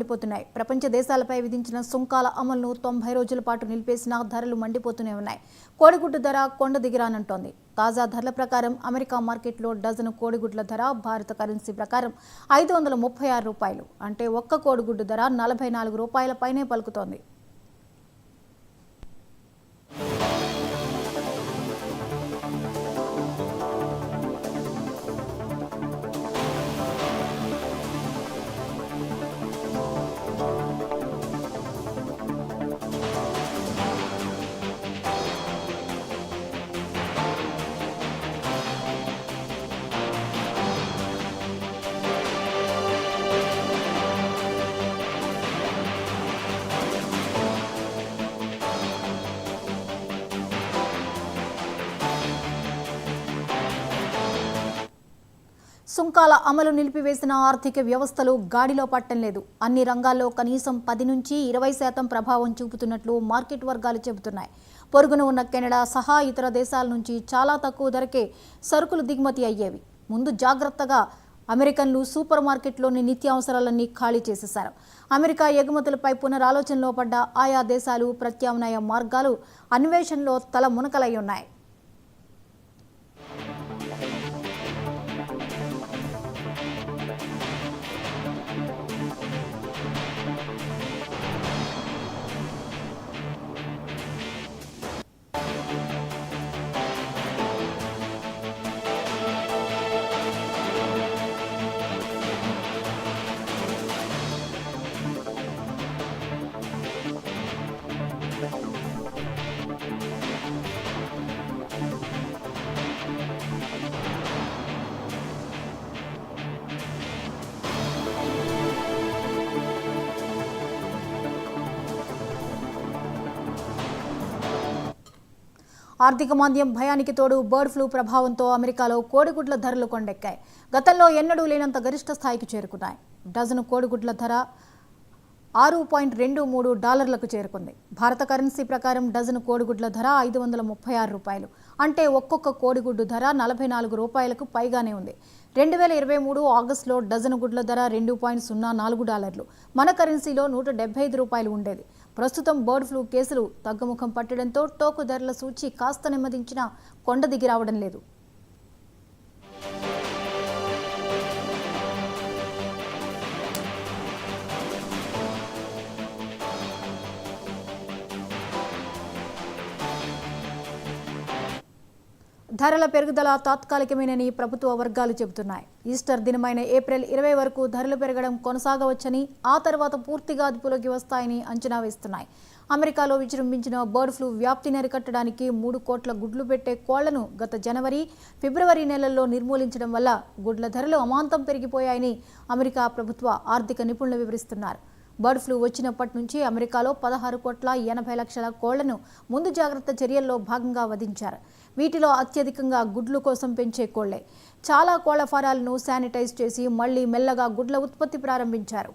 మండిపోతున్నాయి. ప్రపంచ దేశాలపై విధించిన సుంకాల అమలును 90 రోజుల పాటు నిలిపేసినా ధరలు మండిపోతూనే ఉన్నాయి. కోడిగుడ్డు ధర కొండ దిగిరానంటోంది. తాజా ధరల ప్రకారం అమెరికా మార్కెట్లో డజను కోడిగుడ్ల ధర భారత కరెన్సీ ప్రకారం 536 రూపాయలు, అంటే ఒక్క కోడిగుడ్డు ధర 44 రూపాయల పైనే పలుకుతోంది. సుంకాల అమలు నిలిపివేసిన ఆర్థిక వ్యవస్థలు గాడిలో పట్టం లేదు. అన్ని రంగాల్లో కనీసం 10 నుంచి 20% ప్రభావం చూపుతున్నట్లు మార్కెట్ వర్గాలు చెబుతున్నాయి. పొరుగున ఉన్న కెనడా సహా ఇతర దేశాల నుంచి చాలా తక్కువ ధరకే సరుకులు దిగుమతి అయ్యేవి. ముందు జాగ్రత్తగా అమెరికన్లు సూపర్ మార్కెట్లోని నిత్యావసరాలన్నీ ఖాళీ చేసేశారు. అమెరికా ఎగుమతులపై పునరాలోచనలో పడ్డ ఆయా దేశాలు ప్రత్యామ్నాయ మార్గాలు అన్వేషణలో తల మునకలై ఉన్నాయి. ఆర్థిక మాంద్యం భయానికి తోడు బర్డ్ ఫ్లూ ప్రభావంతో అమెరికాలో కోడిగుడ్ల ధరలు కొండెక్కాయి. గతంలో ఎన్నడూ లేనంత గరిష్ట స్థాయికి చేరుకున్నాయి. డజను కోడిగుడ్ల ధర $6.23 చేరుకుంది. భారత కరెన్సీ ప్రకారం డజను కోడిగుడ్ల ధర 536 రూపాయలు, అంటే ఒక్కొక్క కోడిగుడ్డు ధర 44 రూపాయలకు పైగానే ఉంది. 2023 ఆగస్టులో డజను గుడ్ల ధర $2.04, మన కరెన్సీలో 175 రూపాయలు ఉండేది. ప్రస్తుతం బర్డ్ ఫ్లూ కేసులు తగ్గుముఖం పట్టడంతో టోకు ధరల సూచి కాస్త నెమ్మదించినా కొండ దిగి రావడం లేదు. ధరల పెరుగుదల తాత్కాలికమేనని ప్రభుత్వ వర్గాలు చెబుతున్నాయి. ఈస్టర్ దినమైన ఏప్రిల్ 20 వరకు ధరలు పెరగడం కొనసాగవచ్చని, ఆ తర్వాత పూర్తిగా అదుపులోకి వస్తాయని అంచనా వేస్తున్నాయి. అమెరికాలో విజృంభించిన బర్డ్ ఫ్లూ వ్యాప్తిని అరికట్టడానికి 3 కోట్ల గుడ్లు పెట్టే కోళ్లను గత జనవరి, ఫిబ్రవరి నెలల్లో నిర్మూలించడం వల్ల గుడ్ల ధరలు అమాంతం పెరిగిపోయాయని అమెరికా ప్రభుత్వ ఆర్థిక నిపుణులు వివరిస్తున్నారు. బర్డ్ ఫ్లూ వచ్చినప్పటి నుంచి అమెరికాలో 16,80,00,000 కోళ్లను ముందు జాగ్రత్త చర్యల్లో భాగంగా వధించారు. వీటిలో అత్యధికంగా గుడ్లు కోసం పెంచే కోళ్లే. చాలా కోళ్ల ఫారాలను శానిటైజ్ చేసి మళ్లీ మెల్లగా గుడ్ల ఉత్పత్తి ప్రారంభించారు.